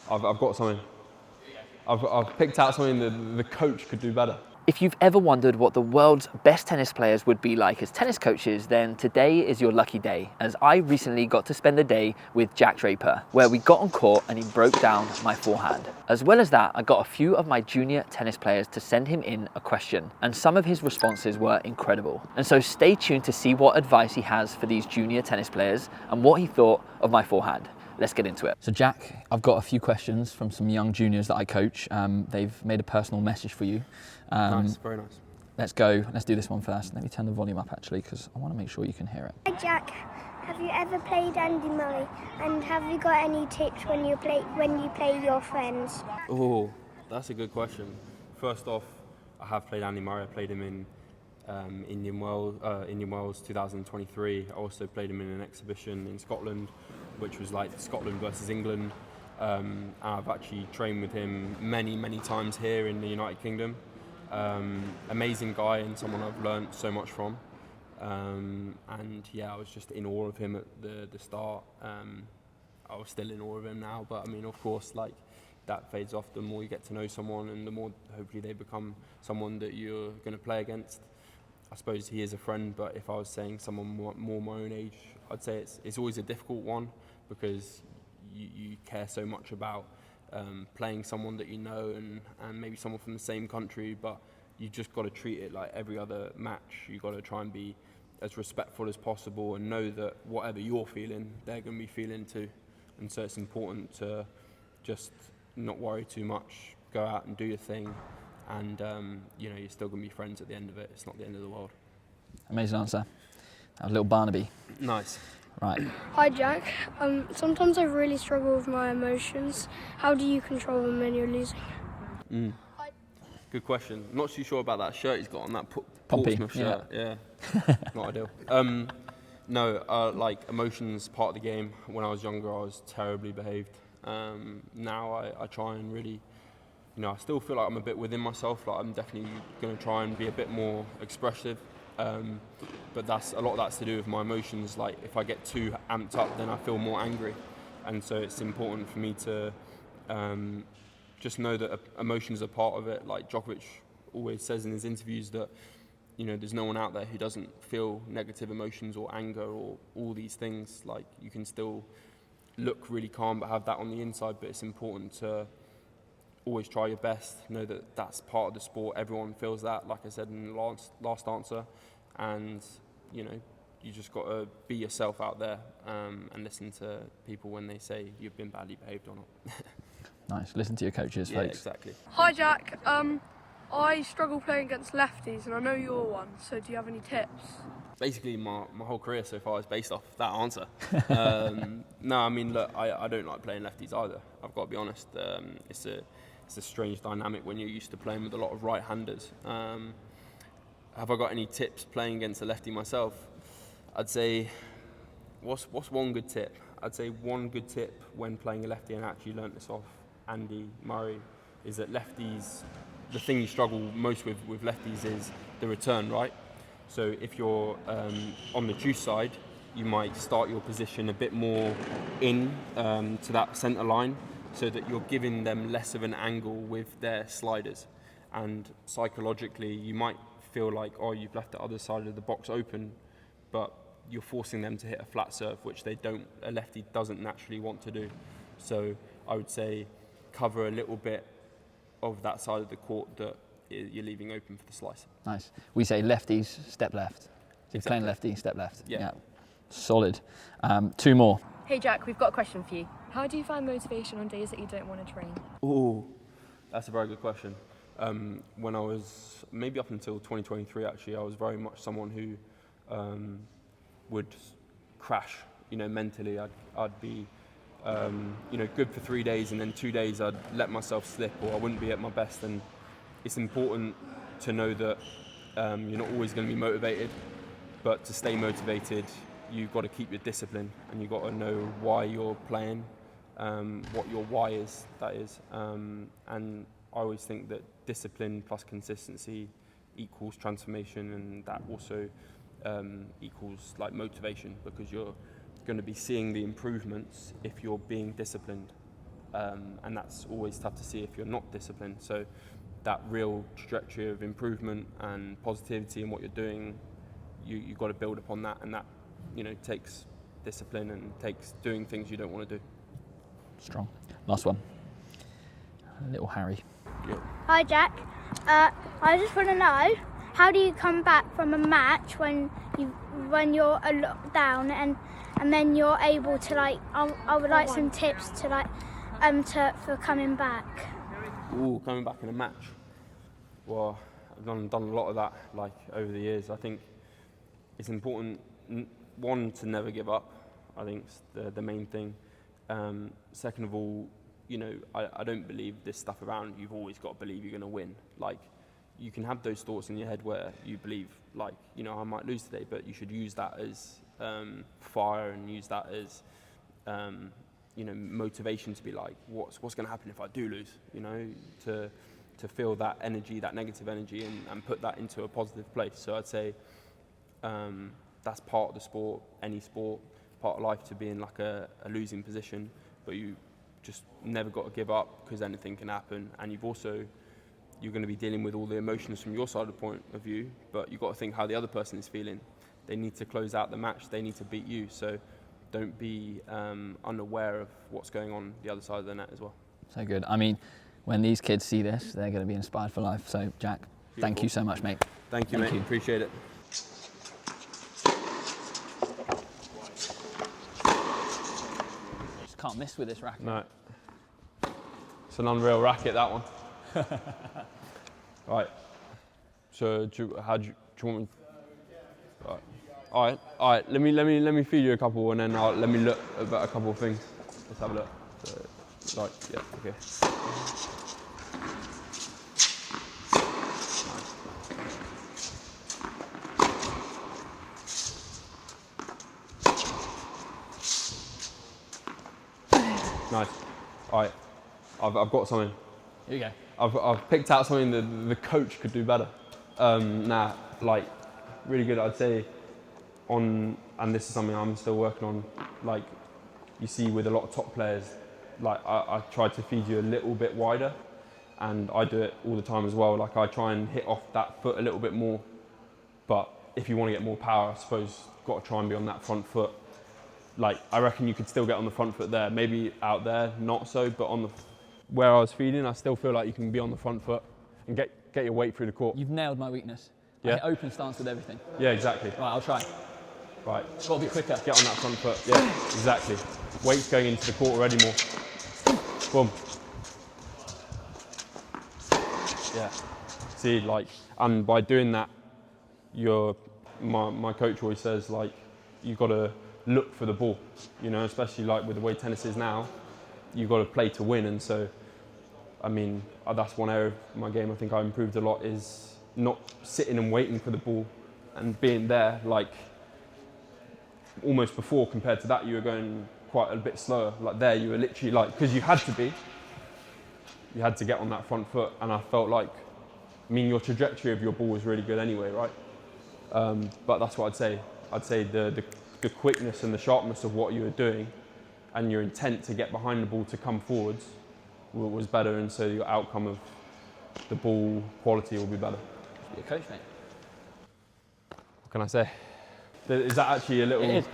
I've got something. I've picked out something that the coach could do better. If you've ever wondered what the world's best tennis players would be like as tennis coaches, then today is your lucky day, as I recently got to spend the day with Jack Draper, where we got on court and he broke down my forehand. As well as that, I got a few of my junior tennis players to send him in a question, and some of his responses were incredible. And so stay tuned to see what advice he has for these junior tennis players and what he thought of my forehand. Let's get into it. So Jack, I've got a few questions from some young juniors that I coach. They've made a personal message for you. Nice, very nice. Let's go. Let's do this one first. Let me turn the volume up actually, because I want to make sure you can hear it. Hi Jack, have you ever played Andy Murray? And have you got any tips when you play your friends? Oh, that's a good question. First off, I have played Andy Murray. I played him in Indian Wells 2023. I also played him in an exhibition in Scotland, which was like Scotland versus England. I've actually trained with him many times here in the United Kingdom. Amazing guy and someone I've learnt so much from. And yeah, I was just in awe of him at the start. I was still in awe of him now, but I mean, of course, like that fades off the more you get to know someone and the more hopefully they become someone that you're going to play against. I suppose he is a friend, but if I was saying someone more my own age, I'd say it's always a difficult one, because you care so much about playing someone that you know and maybe someone from the same country, but you just got to treat it like every other match. You got to try and be as respectful as possible and know that whatever you're feeling, they're going to be feeling too. And so it's important to just not worry too much, go out and do your thing, and you're still going to be friends at the end of it. It's not the end of the world. Amazing answer. That was a little Barnaby. Nice. Right. Hi Jack, sometimes I really struggle with my emotions. How do you control them when you're losing? Good question. I'm not too sure about that shirt he's got on, that Pompey, Portsmouth shirt. Yeah. Not ideal. No, like emotions part of the game. When I was younger, I was terribly behaved. Now I try and really, I still feel like I'm a bit within myself. Like I'm definitely going to try and be a bit more expressive. But a lot of that's to do with my emotions. Like if I get too amped up, then I feel more angry. And so it's important for me to just know that emotions are part of it. Like Djokovic always says in his interviews that, there's no one out there who doesn't feel negative emotions or anger or all these things. Like you can still look really calm but have that on the inside, but it's important to always try your best. Know that that's part of the sport. Everyone feels that, like I said in the last answer. And, you just got to be yourself out there and listen to people when they say you've been badly behaved or not. Nice. Listen to your coaches, Yeah, folks. exactly. Hi Jack, I struggle playing against lefties and I know you're one, so do you have any tips? Basically, my whole career so far is based off that answer. No, I mean, look, I don't like playing lefties either. I've got to be honest. It's a strange dynamic when you're used to playing with a lot of right-handers. Have I got any tips playing against a lefty myself? I'd say, what's one good tip? I'd say one good tip when playing a lefty, and I actually learnt this off Andy Murray, is that lefties, the thing you struggle most with lefties is the return, right? So if you're on the juice side, you might start your position a bit more in to that centre line, so that you're giving them less of an angle with their sliders. And psychologically, you might feel like, you've left the other side of the box open, but you're forcing them to hit a flat serve, which a lefty doesn't naturally want to do. So I would say cover a little bit of that side of the court that you're leaving open for the slice. Nice. We say lefties, step left. So you're playing lefty, step left. Yeah. Solid. Two more. Hey Jack, we've got a question for you. How do you find motivation on days that you don't want to train? Oh, that's a very good question. When I was, maybe up until 2023 actually, I was very much someone who would crash, mentally. I'd be, good for 3 days, and then 2 days I'd let myself slip, or I wouldn't be at my best. And it's important to know that you're not always going to be motivated, but to stay motivated, you've got to keep your discipline, and you've got to know why you're playing, what your why is, that is. And I always think that discipline plus consistency equals transformation, and that also equals like motivation, because you're going to be seeing the improvements if you're being disciplined. and that's always tough to see if you're not disciplined. So that real trajectory of improvement and positivity in what you're doing, you've got to build upon that, and that, you know, takes discipline and takes doing things you don't want to do. Strong. Last one. Little Harry. Yeah. Hi Jack. I just want to know, how do you come back from a match when you're a lot down and then you're able to, like, I would like some tips to, like, for coming back. Ooh, coming back in a match. Well, I've done a lot of that, like, over the years. I think it's important, one, to never give up. I think it's the main thing. Second of all, you know, I don't believe this stuff around. You've always got to believe you're going to win. Like, you can have those thoughts in your head where you believe, like, you know, I might lose today, but you should use that as fire, and use that as, you know, motivation to be like, what's going to happen if I do lose? You know, to feel that energy, that negative energy, and put that into a positive place. So I'd say that's part of the sport, any sport, part of life, to be in like a losing position, but you just never got to give up, because anything can happen. And you're going to be dealing with all the emotions from your side of the point of view, but you've got to think how the other person is feeling. They need to close out the match, they need to beat you, so don't be unaware of what's going on the other side of the net as well. So good. I mean, when these kids see this, they're going to be inspired for life. So Jack, thank you so much, mate. Thank you, mate. Appreciate it. Just can't miss with this racket. No. It's an unreal racket, that one. Right. So do you want me? All right. Let me feed you a couple, and then let me look about a couple of things. Let's have a look. So, right. Yeah. Okay. Nice. All right. I've got something. Here you go. I've picked out something that the coach could do better. Like, really good, I'd say, and this is something I'm still working on, like, you see with a lot of top players, like, I try to feed you a little bit wider, and I do it all the time as well. Like, I try and hit off that foot a little bit more, but if you want to get more power, I suppose you've got to try and be on that front foot. Like, I reckon you could still get on the front foot there, maybe out there, not so, but where I was feeding, I still feel like you can be on the front foot and get your weight through the court. You've nailed my weakness. Yeah. I hit open stance with everything. Yeah, exactly. Right, I'll try. Right. Got to be quicker. Get on that front foot. Yeah, exactly. Weight's going into the court already more. Boom. Yeah. See, like, and by doing that, my coach always says, like, you've got to look for the ball, you know, especially like with the way tennis is now, you've got to play to win. And so, I mean, that's one area of my game I think I improved a lot, is not sitting and waiting for the ball and being there, like, almost before, compared to that, you were going quite a bit slower. Like, there, you were literally, like, because you had to get on that front foot, and I felt like, I mean, your trajectory of your ball was really good anyway, right? But that's what I'd say. I'd say the quickness and the sharpness of what you were doing, and your intent to get behind the ball to come forwards was better, and so your outcome of the ball quality will be better. You're a coach, mate. What can I say? Is that actually a little... It is.